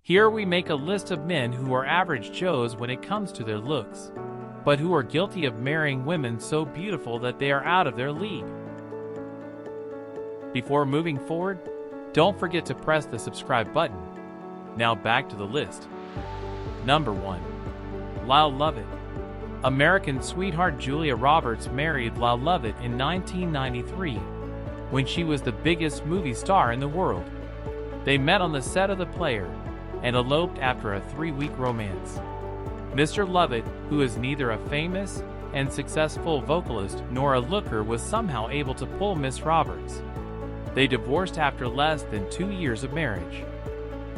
Here we make a list of men who are average Joes when it comes to their looks, but who are guilty of marrying women so beautiful that they are out of their league. Before moving forward, don't forget to press the subscribe button. Now back to the list. Number 1. Lyle Lovett. American sweetheart Julia Roberts married Lyle Lovett in 1993, when she was the biggest movie star in the world. They met on the set of The Player, and eloped after a 3-week romance. Mr. Lovett, who is neither a famous and successful vocalist nor a looker, was somehow able to pull Miss Roberts. They divorced after less than 2 years of marriage.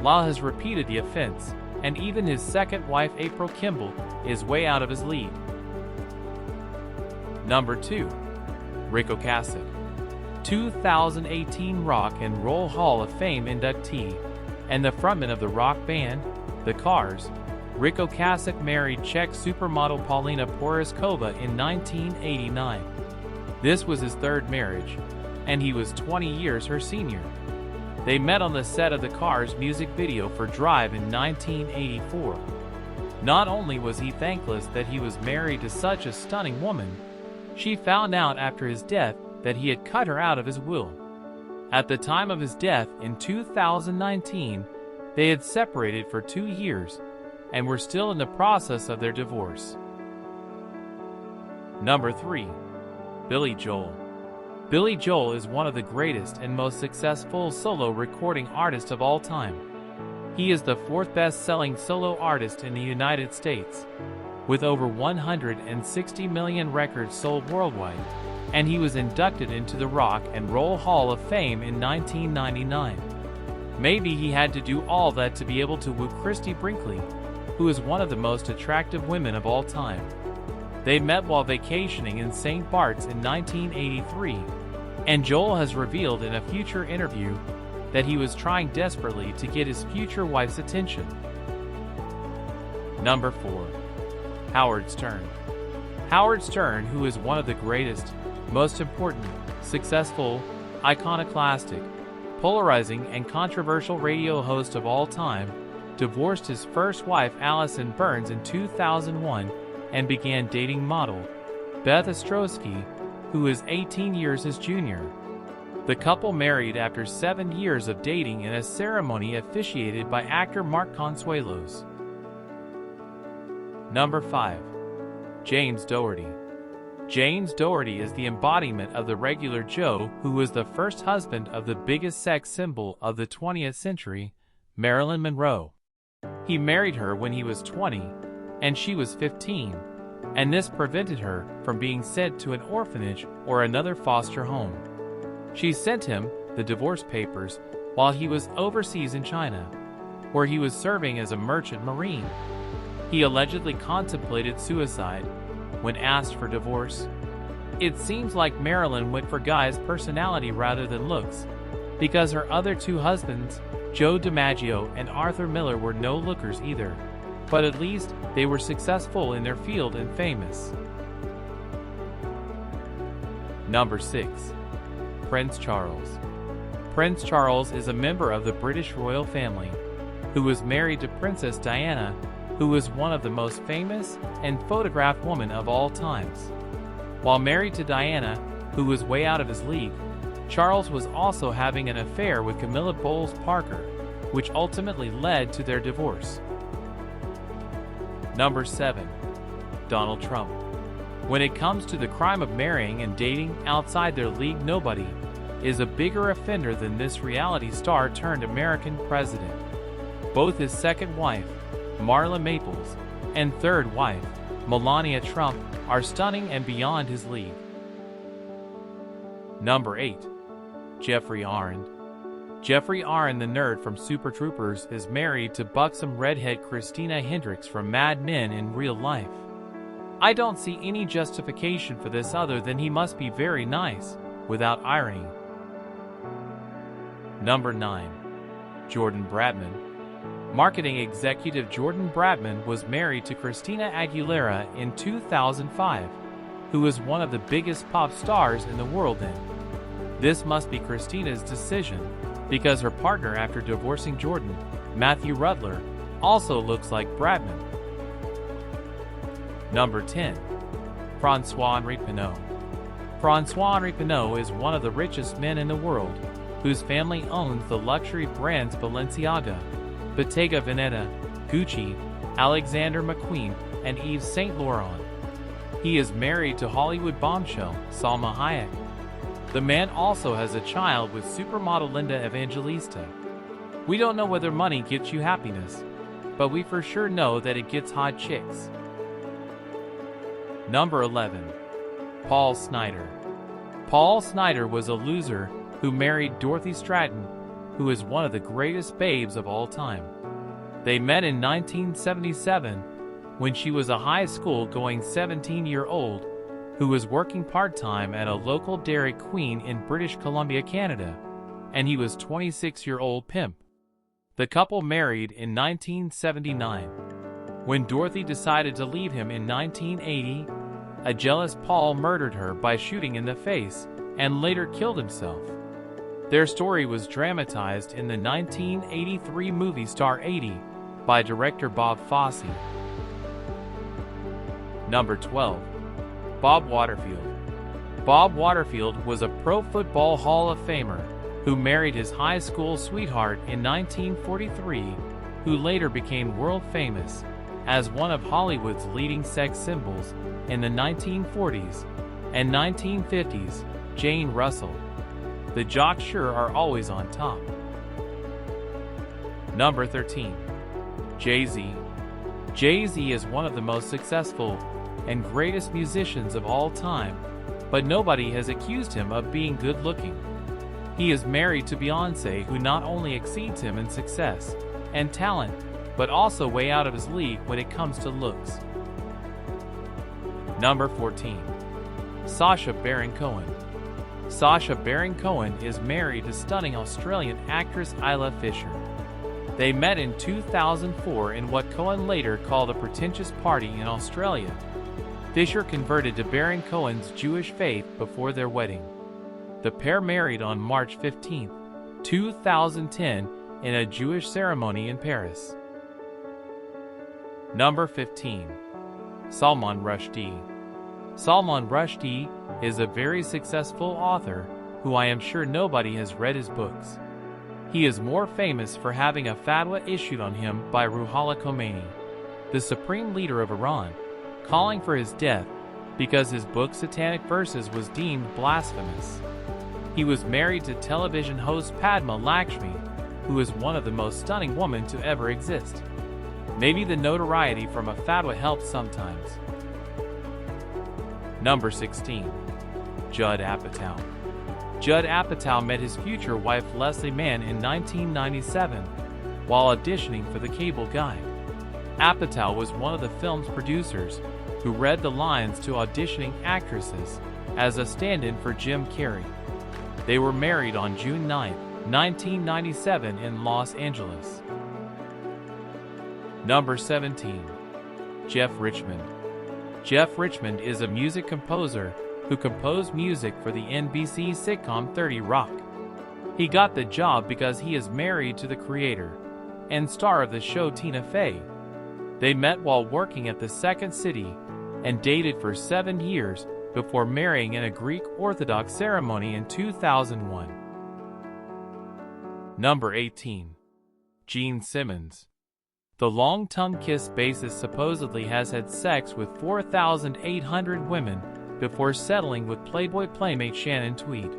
Lyle has repeated the offense, and even his second wife April Kimball is way out of his league. Number 2. Ric Ocasek. 2018 Rock and Roll Hall of Fame inductee and the frontman of the rock band, The Cars, Ric Ocasek married Czech supermodel Paulina Porizkova in 1989. This was his third marriage, and he was 20 years her senior. They met on the set of The Cars music video for Drive in 1984. Not only was he thankless that he was married to such a stunning woman, she found out after his death that he had cut her out of his will. At the time of his death in 2019, they had separated for 2 years and were still in the process of their divorce. Number 3. Billy Joel. Billy Joel is one of the greatest and most successful solo recording artists of all time. He is the 4th best-selling solo artist in the United States, with over 160 million records sold worldwide, and he was inducted into the Rock and Roll Hall of Fame in 1999. Maybe he had to do all that to be able to woo Christie Brinkley, who is one of the most attractive women of all time. They met while vacationing in St. Bart's in 1983, and Joel has revealed in a future interview that he was trying desperately to get his future wife's attention. Number 4. Howard Stern. Howard Stern, who is one of the greatest, most important, successful, iconoclastic, polarizing, and controversial radio host of all time, divorced his first wife Allison Burns in 2001 and began dating model Beth Ostrowski, who is 18 years his junior. The couple married after 7 years of dating in a ceremony officiated by actor Mark Consuelos. Number 5. James Dougherty. James Dougherty is the embodiment of the regular Joe who was the first husband of the biggest sex symbol of the 20th century, Marilyn Monroe. He married her when he was 20, and she was 15, and this prevented her from being sent to an orphanage or another foster home. She sent him the divorce papers while he was overseas in China, where he was serving as a merchant marine. He allegedly contemplated suicide when asked for divorce. It seems like Marilyn went for Guy's personality rather than looks, because her other 2 husbands, Joe DiMaggio and Arthur Miller, were no lookers either, but at least they were successful in their field and famous. Number 6. Prince Charles. Prince Charles is a member of the British royal family, who was married to Princess Diana, who was one of the most famous and photographed women of all times. While married to Diana, who was way out of his league, Charles was also having an affair with Camilla Bowles Parker, which ultimately led to their divorce. Number 7. Donald Trump. When it comes to the crime of marrying and dating outside their league, nobody is a bigger offender than this reality star turned American president. Both his second wife, Marla Maples, and third wife, Melania Trump, are stunning and beyond his league. Number 8. Geoffrey Arend. Geoffrey Arend, the nerd from Super Troopers, is married to buxom redhead Christina Hendricks from Mad Men in real life. I don't see any justification for this other than he must be very nice, without irony. Number 9. Jordan Bratman. Marketing executive Jordan Bratman was married to Christina Aguilera in 2005, who was one of the biggest pop stars in the world then. This must be Christina's decision, because her partner, after divorcing Jordan, Matthew Rudler also looks like Bratman. Number 10. François-Henri Pinault. François-Henri Pinault is one of the richest men in the world, whose family owns the luxury brands Balenciaga, Bottega Veneta, Gucci, Alexander McQueen, and Yves Saint Laurent. He is married to Hollywood bombshell Salma Hayek. The man also has a child with supermodel Linda Evangelista. We don't know whether money gets you happiness, but we for sure know that it gets hot chicks. Number 11. Paul Snider. Paul Snider was a loser who married Dorothy Stratton, who is one of the greatest babes of all time. They met in 1977 when she was a high school-going 17-year-old who was working part-time at a local Dairy Queen in British Columbia, Canada, and he was 26-year-old pimp. The couple married in 1979. When Dorothy decided to leave him in 1980, a jealous Paul murdered her by shooting in the face and later killed himself. Their story was dramatized in the 1983 movie Star 80 by director Bob Fosse. Number 12. Bob Waterfield. Bob Waterfield was a Pro Football Hall of Famer who married his high school sweetheart in 1943, who later became world famous as one of Hollywood's leading sex symbols in the 1940s and 1950s, Jane Russell. The jocks sure are always on top. Number 13. Jay-Z. Jay-Z is one of the most successful and greatest musicians of all time, but nobody has accused him of being good-looking. He is married to Beyoncé, who not only exceeds him in success and talent, but also way out of his league when it comes to looks. Number 14. Sacha Baron Cohen. Sacha Baron Cohen is married to stunning Australian actress Isla Fisher. They met in 2004 in what Cohen later called a pretentious party in Australia. Fisher converted to Baron Cohen's Jewish faith before their wedding. The pair married on March 15, 2010 in a Jewish ceremony in Paris. Number 15. Salman Rushdie. Salman Rushdie is a very successful author who I am sure nobody has read his books. He is more famous for having a fatwa issued on him by Ruhollah Khomeini, the supreme leader of Iran, calling for his death because his book Satanic Verses was deemed blasphemous. He was married to television host Padma Lakshmi, who is one of the most stunning women to ever exist. Maybe the notoriety from a fatwa helps sometimes. Number 16. Judd Apatow. Judd Apatow met his future wife Leslie Mann in 1997 while auditioning for The Cable Guy. Apatow was one of the film's producers who read the lines to auditioning actresses as a stand-in for Jim Carrey. They were married on June 9, 1997 in Los Angeles. Number 17. Jeff Richmond. Jeff Richmond is a music composer who composed music for the NBC sitcom 30 Rock. He got the job because he is married to the creator and star of the show Tina Fey. They met while working at the Second City and dated for 7 years before marrying in a Greek Orthodox ceremony in 2001. Number 18. Gene Simmons. The long-tongue kiss bassist supposedly has had sex with 4,800 women before settling with Playboy playmate Shannon Tweed.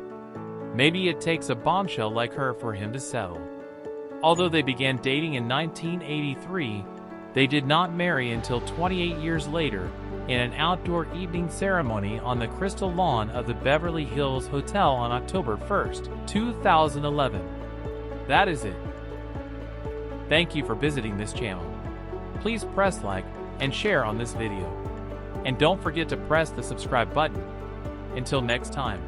Maybe it takes a bombshell like her for him to settle. Although they began dating in 1983, they did not marry until 28 years later in an outdoor evening ceremony on the crystal lawn of the Beverly Hills Hotel on October 1, 2011. That is it. Thank you for visiting this channel. Please press like and share on this video. And don't forget to press the subscribe button. Until next time.